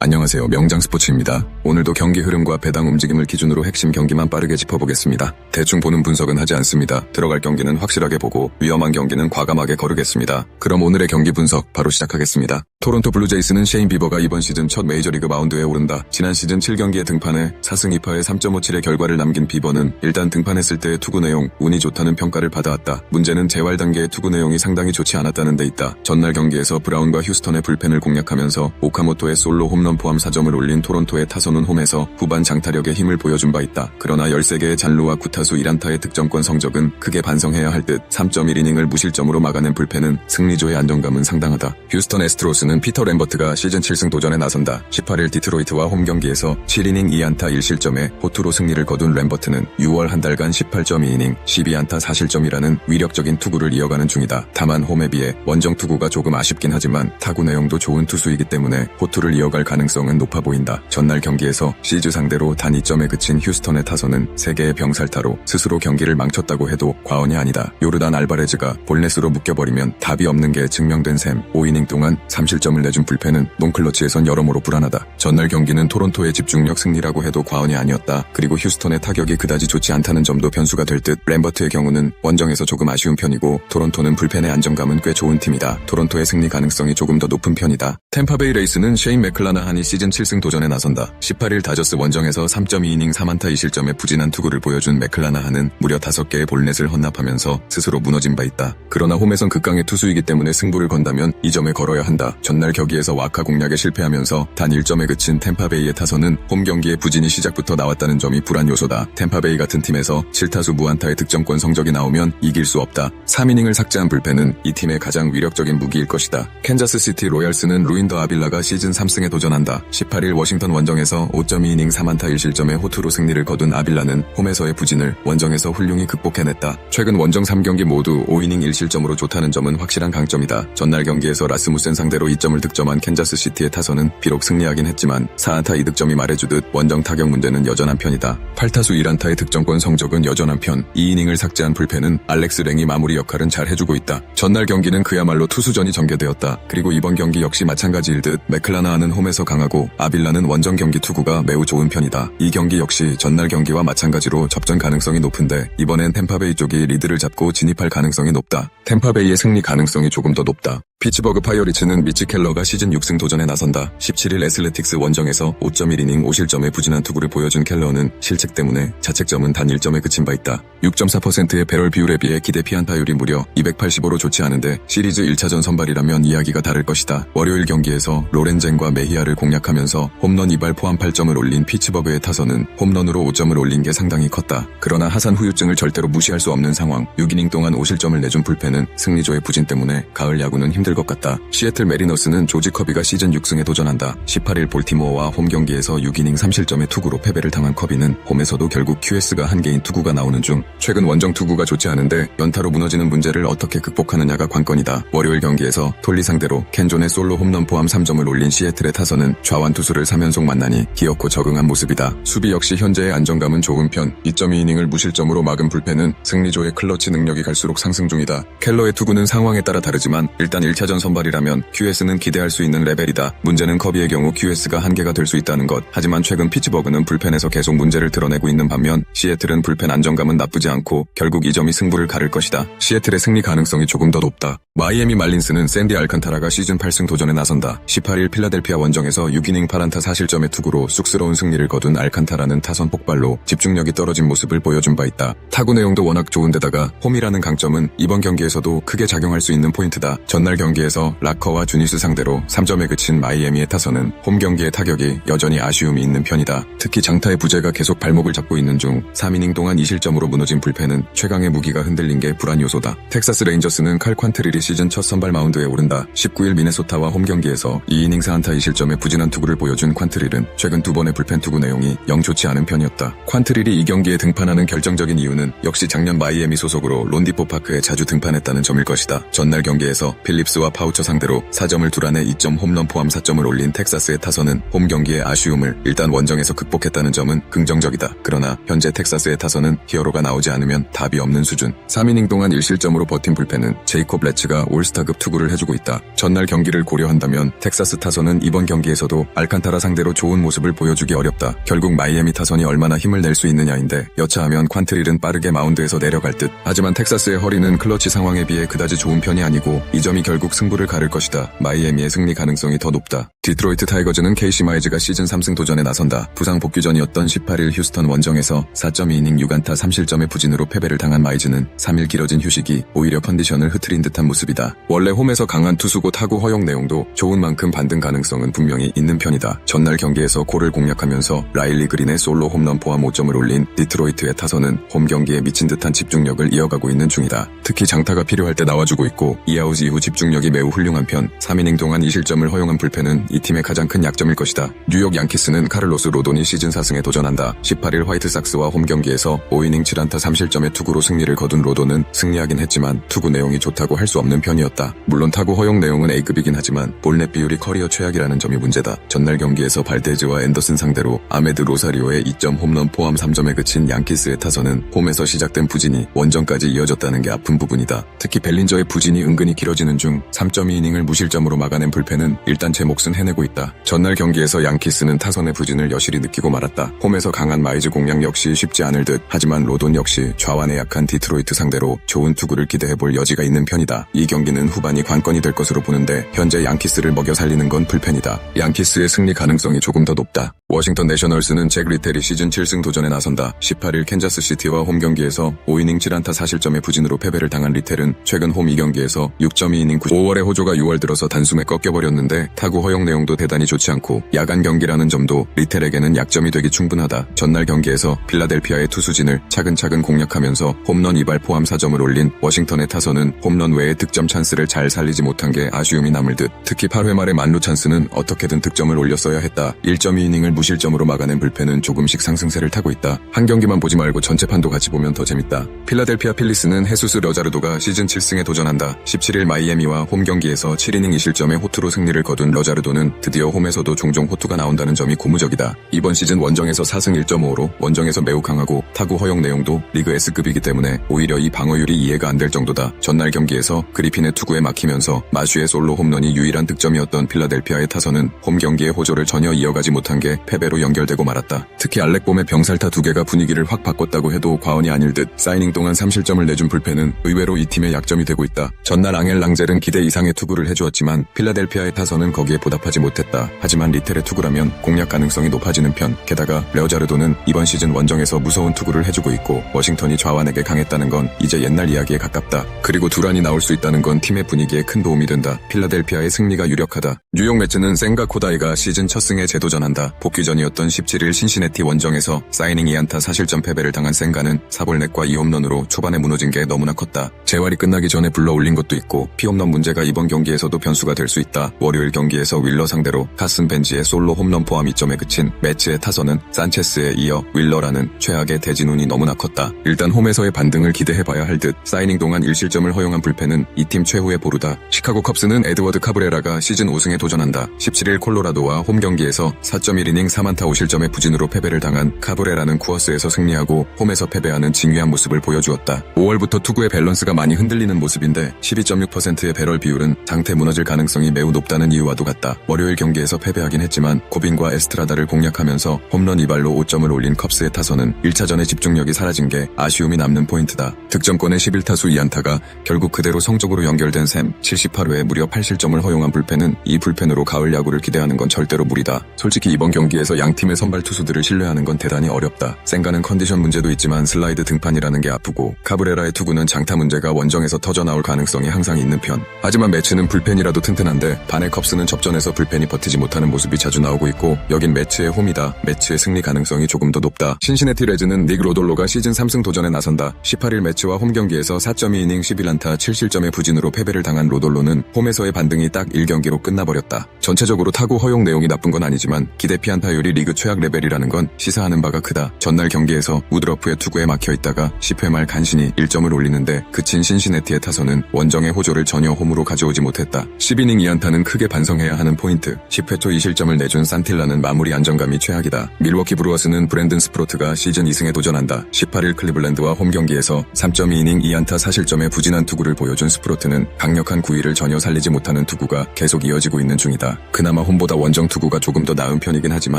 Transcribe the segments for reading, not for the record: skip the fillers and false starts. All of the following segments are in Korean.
안녕하세요. 명장스포츠입니다. 오늘도 경기 흐름과 배당 움직임을 기준으로 핵심 경기만 빠르게 짚어보겠습니다. 대충 보는 분석은 하지 않습니다. 들어갈 경기는 확실하게 보고 위험한 경기는 과감하게 거르겠습니다. 그럼 오늘의 경기 분석 바로 시작하겠습니다. 토론토 블루제이스는 셰인 비버가 이번 시즌 첫 메이저리그 마운드에 오른다. 지난 시즌 7경기에 등판해 4승 2파에 3.57의 결과를 남긴 비버는 일단 등판했을 때의 투구 내용, 운이 좋다는 평가를 받아왔다. 문제는 재활 단계의 투구 내용이 상당히 좋지 않았다는 데 있다. 전날 경기에서 브라운과 휴스턴의 불펜을 공략하면서 오카모토의 솔로 홈런 포함 4점을 올린 토론토의 타선은 홈에서 후반 장타력의 힘을 보여준 바 있다. 그러나 13개의 잔루와 9타수 1안타의 득점권 성적은 크게 반성해야 할 듯. 3.1이닝을 무실점으로 막아낸 불펜은 승리조의 안정감은 상당하다. 휴스턴 애스트로스는 피터 램버트가 시즌 7승 도전에 나선다. 18일 디트로이트와 홈경기에서 7이닝 2안타 1실점에 호투로 승리를 거둔 램버트는 6월 한 달간 18.2이닝 12안타 4실점이라는 위력적인 투구를 이어가는 중이다. 다만 홈에 비해 원정 투구가 조금 아쉽긴 하지만 타구 내용도 좋은 투수이기 때문에 호투를 이어갈 가능성은 높아 보인다. 전날 경기에서 시즈 상대로 단 2점에 그친 휴스턴의 타선은 3개의 병살타로 스스로 경기를 망쳤다고 해도 과언이 아니다. 요르단 알바레즈가 볼넷으로 묶여버리면 답이 없는 게 증명된 셈. 5이닝 동안 3실점을 내준 불펜은 논클러치에선 여러모로 불안하다. 전날 경기는 토론토의 집중력 승리라고 해도 과언이 아니었다. 그리고 휴스턴의 타격이 그다지 좋지 않다는 점도 변수가 될 듯. 램버트의 경우는 원정에서 조금 아쉬운 편이고 토론토는 불펜의 안정감은 꽤 좋은 팀이다. 토론토의 승리 가능성이 조금 더 높은 편이다. 템파베이 레이스는 셰인 맥클라나한이 시즌 7승 도전에 나선다. 18일 다저스 원정에서 3.2이닝 3안타 2실점의 부진한 투구를 보여준 맥클라나한은 무려 5개의 볼넷을 헌납하면서 스스로 무너진 바 있다. 그러나 홈에선 극강의 투수이기 때문에 승부를 건다면 이 점에 걸어야 한다. 전날 경기에서 와카 공략에 실패하면서 단 1점에 그친 템파베이의 타선은 홈 경기의 부진이 시작부터 나왔다는 점이 불안 요소다. 템파베이 같은 팀에서 7타수 무안타의 득점권 성적이 나오면 이길 수 없다. 3이닝을 삭제한 불펜은 이 팀의 가장 위력적인 무기일 것이다. 캔자스시티 로얄스는 루인더 아빌라가 시즌 3승에 도전한다. 18일 워싱턴 원정에서 5.2이닝 3안타 1실점의 호투로 승리를 거둔 아빌라는 홈에서의 부진을 원정에서 훌륭히 극복해냈다. 최근 원정 3경기 모두 5이닝 1실점으로 좋다는 점은 확실한 강점이다. 전날 경기에서 라스무센 상대로 2점을 득점한 캔자스시티의 타선은 비록 승리하긴 했지만 4안타 2득점이 말해주듯 원정 타격 문제는 여전한 편이다. 8타수 1안타의 득점권 성적은 여전한 편. 2이닝을 삭제한 불펜은 알렉스 랭이 마무리 역할은 잘 해주고 있다. 전날 경기는 그야말로 투수전이 전개되었다. 그리고 이번 경기 역시 마찬가지일 듯. 맥클라나하는 홈에서 강하고 아빌라는 원정 경기 투구가 매우 좋은 편이다. 이 경기 역시 전날 경기와 마찬가지로 접전 가능성이 높은데 이번엔 템파베이 쪽이 리드를 잡고 진입할 가능성이 높다. 템파베이의 승리 가능성이 조금 더 높다. 피츠버그 파이어리츠는 미치 켈러가 시즌 6승 도전에 나선다. 17일 애슬레틱스 원정에서 5.1이닝 5실점의 부진한 투구를 보여준 켈러는 실책 때문에 자책점은 단 1점에 그친 바 있다. 6.4%의 배럴 비율에 비해 기대 피안타율이 무려 285로 좋지 않은데 시리즈 1차전 선발이라면 이야기가 다를 것이다. 월요일 경기에서 로렌젠과 메히아를 공략하면서 홈런 2발 포함 8점을 올린 피츠버그의 타선은 홈런으로 5점을 올린 게 상당히 컸다. 그러나 하산 후유증을 절대로 무시할 수 없는 상황. 6이닝 동안 5실점을 내준 불펜은 승리조의 부진 때문에 가을 야구는 힘들 것 같다. 시애틀 메리너스는 조지 커비가 시즌 6승에 도전한다. 18일 볼티모어와 홈 경기에서 6이닝 3실점의 투구로 패배를 당한 커비는 홈에서도 결국 QS가 한개인 투구가 나오는 중. 최근 원정 투구가 좋지 않은데 연타로 무너지는 문제를 어떻게 극복하느냐가 관건이다. 월요일 경기에서 톨리 상대로 켄존의 솔로 홈런 포함 3점을 올린 시애틀의 타선은 좌완 투수를 3연속 만나니 기어코 적응한 모습이다. 수비 역시 현재의 안정감은 좋은 편. 2.2이닝을 무실점으로 막은 불펜은 승리조의 클러치 능력이 갈수록 상승 중이다. 켈러의 투구는 상황에 따라 다르지만 일단 1차전 선발이라면 QS는 기대할 수 있는 레벨이다. 문제는 커비의 경우 QS가 한계가 될 수 있다는 것. 하지만 최근 피츠버그는 불펜에서 계속 문제를 드러내고 있는 반면 시애틀은 불펜 안정감은 나쁘지 않고 결국 이 점이 승부를 가를 것이다. 시애틀의 승리 가능성이 조금 더 높다. 마이애미 말린스는 샌디 알칸타라가 시즌 8승 도전에 나선다. 18일 필라델피아 원정에서 6이닝 8안타 4실점의 투구로 쑥스러운 승리를 거둔 알칸타라는 타선 폭발로 집중력이 떨어진 모습을 보여준 바 있다. 타구 내용도 워낙 좋은데다가 홈이라는 강점은 이번 경기에서도 크게 작용할 수 있는 포인트다. 전날 경기에서 라커와 주니스 상대로 3점에 그친 마이애미의 타선은 홈 경기의 타격이 여전히 아쉬움이 있는 편이다. 특히 장타의 부재가 계속 발목을 잡고 있는 중 3이닝 동안 2실점으로 무너진 불펜은 최강의 무기가 흔들린 게 불안 요소다. 텍사스 레인저스는 칼 콴트릴이 시즌 첫 선발 마운드에 오른다. 19일 미네소타와 홈 경기에서 2이닝 4안타 2실점의 부진한 투구를 보여준 콴트릴은 최근 2번의 불펜 투구 내용이 영 좋지 않은 편이었다. 콴트릴이 이 경기에 등판하는 결정적인 이유는 역시 작년 마이애미 소속으로 론디포 파크에 자주 등판했다는 점일 것이다. 전날 경기에서 필립스와 파우처 상대로 4점을 둘안에 2점 홈런 포함 4점을 올린 텍사스의 타선은 홈 경기의 아쉬움을 일단 원정에서 극복했다는 점은 긍정적이다. 그러나 현재 텍사스의 타선은 히어로가 나오지 않으면 답이 없는 수준. 3이닝 동안 1실점으로 버틴 불펜은 제이콥 레츠가 디트로이트가 올스타급 투구를 해주고 있다. 전날 경기를 고려한다면 텍사스 타선은 이번 경기에서도 알칸타라 상대로 좋은 모습을 보여주기 어렵다. 결국 마이애미 타선이 얼마나 힘을 낼 수 있느냐인데 여차하면 퀀트릴은 빠르게 마운드에서 내려갈 듯. 하지만 텍사스의 허리는 클러치 상황에 비해 그다지 좋은 편이 아니고 이 점이 결국 승부를 가를 것이다. 마이애미의 승리 가능성이 더 높다. 디트로이트 타이거즈는 케이시 마이즈가 시즌 3승 도전에 나선다. 부상 복귀전이었던 18일 휴스턴 원정에서 4.2이닝 6안타 3실점의 부진으로 패배를 당한 마이즈는 3일 길어진 휴식이 오히려 컨디션을 흐트린 듯한 모습이다. 원래 홈에서 강한 투수고 타구 허용 내용도 좋은 만큼 반등 가능성은 분명히 있는 편이다. 전날 경기에서 콜을 공략하면서 라일리 그린의 솔로 홈런 포함 5점을 올린 디트로이트의 타선은 홈 경기에 미친 듯한 집중력을 이어가고 있는 중이다. 특히 장타가 필요할 때 나와주고 있고 2아웃 이후 집중력이 매우 훌륭한 편. 3이닝 동안 2실점을 허용한 불펜은 이 팀의 가장 큰 약점일 것이다. 뉴욕 양키스는 카를로스 로돈이 시즌 4승에 도전한다. 18일 화이트삭스와 홈 경기에서 5이닝 7안타 3실점의 투구로 승리를 거둔 로돈은 승리하긴 했지만 투구 내용이 좋다고 할 수 없는 편이었다. 물론 타구 허용 내용은 A급이긴 하지만 볼넷 비율이 커리어 최악이라는 점이 문제다. 전날 경기에서 발데즈와 앤더슨 상대로 아메드 로사리오의 2점 홈런 포함 3점에 그친 양키스의 타선은 홈에서 시작된 부진이 원정까지 이어졌다는 게 아픈 부분이다. 특히 벨린저의 부진이 은근히 길어지는 중 3.2이닝을 무실점으로 막아낸 불펜은 일단 제 몫은 해내고 있다. 전날 경기에서 양키스는 타선의 부진을 여실히 느끼고 말았다. 홈에서 강한 마이즈 공략 역시 쉽지 않을 듯. 하지만 로돈 역시 좌완에 약한 디트로이트 상대로 좋은 투구를 기대해볼 여지가 있는 편이다. 이 경기는 후반이 관건이 될 것으로 보는데 현재 양키스를 먹여 살리는 건 불펜이다. 양키스의 승리 가능성이 조금 더 높다. 워싱턴 내셔널스는 잭 리텔이 시즌 7승 도전에 나선다. 18일 캔자스시티와 홈 경기에서 5이닝 7안타 4실점의 부진으로 패배를 당한 리텔은 최근 홈 2경기에서 6.2이닝 5월의 호조가 6월 들어서 단숨에 꺾여버렸는데 타구 허용 내용도 대단히 좋지 않고 야간 경기라는 점도 리텔에게는 약점이 되기 충분하다. 전날 경기에서 필라델피아의 투수진을 차근차근 공략하면서 홈런 2발 포함 4점을 올린 워싱턴의 타선은 홈런 외에 득점 찬스를 잘 살리지 못한 게 아쉬움이 남을 듯. 특히 8회 말의 만루 찬스는 어떻게든 득점을 올렸어야 했다. 1.2이닝을 무실점으로 막아낸 불펜은 조금씩 상승세를 타고 있다. 한 경기만 보지 말고 전체판도 같이 보면 더 재밌다. 필라델피아 필리스는 헤수스 러자르도가 시즌 7승에 도전한다. 17일 마이애미와 홈 경기에서 7이닝 2실점의 호투로 승리를 거둔 러자르도는 드디어 홈에서도 종종 호투가 나온다는 점이 고무적이다. 이번 시즌 원정에서 4승 1.5로 원정에서 매우 강하고 타구 허용 내용도 리그 S급이기 때문에 오히려 이 방어율이 이해가 안 될 정도다. 전날 경기에서 그리핀의 투구에 막히면서 마슈의 솔로 홈런이 유일한 득점이었던 필라델피아의 타선은 홈 경기의 호조를 전혀 이어가지 못한 게 패배로 연결되고 말았다. 특히 알렉봄의 병살타 2개가 분위기를 확 바꿨다고 해도 과언이 아닐 듯. 사이닝 동안 3실점을 내준 불펜은 의외로 이 팀의 약점이 되고 있다. 전날 앙헬 랑젤은 기대 이상의 투구를 해주었지만 필라델피아의 타선은 거기에 보답하지 못했다. 하지만 리텔의 투구라면 공략 가능성이 높아지는 편. 게다가 레오자르도는 이번 시즌 원정에서 무서운 투구를 해주고 있고 워싱턴이 좌완에게 강했다는 건 이제 옛날 이야기에 가깝다. 그리고 두란이 나올 수 있다는 건 팀의 분위기에 큰 도움이 된다. 필라델피아의 승리가 유력하다. 뉴욕 매츠는 생가 코다이가 시즌 첫 승에 재도전한다. 복귀전이었던 17일 신시내티 원정에서 사이닝 2안타 4실점 패배를 당한 생가는 4볼넷과 2홈런으로 초반에 무너진 게 너무나 컸다. 재활이 끝나기 전에 불러 올린 것도 있고 피홈런 문제가 이번 경기에서도 변수가 될 수 있다. 월요일 경기에서 윌러 상대로 카슨 벤지의 솔로 홈런 포함 2점에 그친 매츠의 타선은 산체스에 이어 윌러라는 최악의 대진운이 너무나 컸다. 일단 홈에서의 반등을 기대해봐야 할 듯. 사이닝 동안 1실점을 허용한 불펜은 이 팀 최후의 보루다. 시카고 컵스는 에드워드 카브레라가 시즌 5승에 도전한다. 17일 콜로라도와 홈 경기에서 4.1이닝 3안타 5실점의 부진으로 패배를 당한 카브레라는 쿠어스에서 승리하고 홈에서 패배하는 징유한 모습을 보여주었다. 5월부터 투구의 밸런스가 많이 흔들리는 모습인데 12.6%의 배럴 비율은 상태 무너질 가능성이 매우 높다는 이유와도 같다. 월요일 경기에서 패배하긴 했지만 코빈과 에스트라다를 공략하면서 홈런 2발로 5점을 올린 컵스의 타선은 1차전의 집중력이 사라진 게 아쉬움이 남는 포인트다. 득점권의 11타수 2안타가 결국 그대로 성적으로 연결된 셈. 78회에 무려 8실점을 허용한 불펜은 이 불펜으로 가을 야구를 기대하는 건 절대로 무리다. 솔직히 이번 경기에서 양팀의 선발 투수들을 신뢰하는 건 대단히 어렵다. 생가는 컨디션 문제도 있지만 슬라이드 등판이라는 게 아프고 카브레라의 투구는 장타 문제가 원정에서 터져나올 가능성이 항상 있는 편. 하지만 매치는 불펜이라도 튼튼한데 반의 컵스는 접전에서 불펜이 버티지 못하는 모습이 자주 나오고 있고 여긴 매치의 홈이다. 매치의 승리 가능성이 조금 더 높다. 신시내티 레즈는 닉 로돌로가 시즌 3승 도전에 나선다. 18일 매치와 홈 경기에서 4.2이닝 11안타 7실점의 부진으로 패배를 당한 로돌로는 홈에서의 반등이 딱 1경기로 끝나버렸다. 전체적으로 타구 허용 내용이 나쁜 건 아니지만 기대 피안타 타율이 리그 최악 레벨이라는 건 시사하는 바가 크다. 전날 경기에서 우드러프의 투구에 막혀있다가 10회 말 간신히 1점을 올리는데 그친 신시내티의 타선은 원정의 호조를 전혀 홈으로 가져오지 못했다. 10이닝 2안타는 크게 반성해야 하는 포인트. 10회 초 2실점을 내준 산틸라는 마무리 안정감이 최악이다. 밀워키 브루어스는 브랜든 스프로트가 시즌 2승에 도전한다. 18일 클리블랜드와 홈 경기에서 3.2이닝 2안타 4실점의 부진한 투구를 보여준 스프로트는 강력한 구위를 전혀 살리지 못하는 투구가 계속 이어지고 있는 중이다. 그나마 홈보다 원정 투구가 조금 더 나은 편이긴 하지만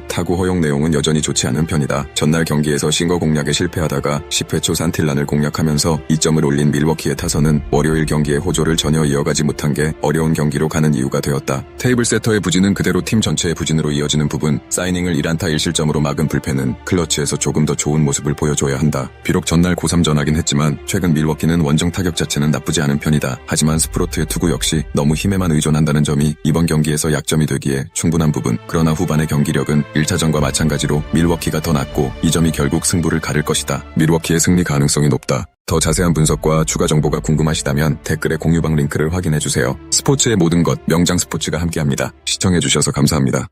타구 허용 내용은 여전히 좋지 않은 편이다. 전날 경기에서 싱거 공략에 실패하다가 10회 초 산틸란을 공략하면서 2점을 올린 밀워키의 타선은 월요일 경기의 호조를 전혀 이어가지 못한 게 어려운 경기로 가는 이유가 되었다. 테이블 세터의 부진은 그대로 팀 전체의 부진으로 이어지는 부분, 사이닝을 1안타 1실점으로 막은 불펜은 클러치에서 조금 더 좋은 모습을 보여줘야 한다. 비록 전날 고삼전하긴 했지만 최근 밀워키는 원정 타격 자체는 나쁘지 않은 편이다. 하지만 스프로트의 투구 역시 너무 힘에만 의존한다는 점이 이번 경기에서 약점이 되기에 충분한 부분. 그러나 후반의 경기력은 1차전과 마찬가지로 밀워키가 더 낫고 이 점이 결국 승부를 가를 것이다. 밀워키의 승리 가능성이 높다. 더 자세한 분석과 추가 정보가 궁금하시다면 댓글에 공유방 링크를 확인해주세요. 스포츠의 모든 것 명장 스포츠가 함께합니다. 시청해주셔서 감사합니다.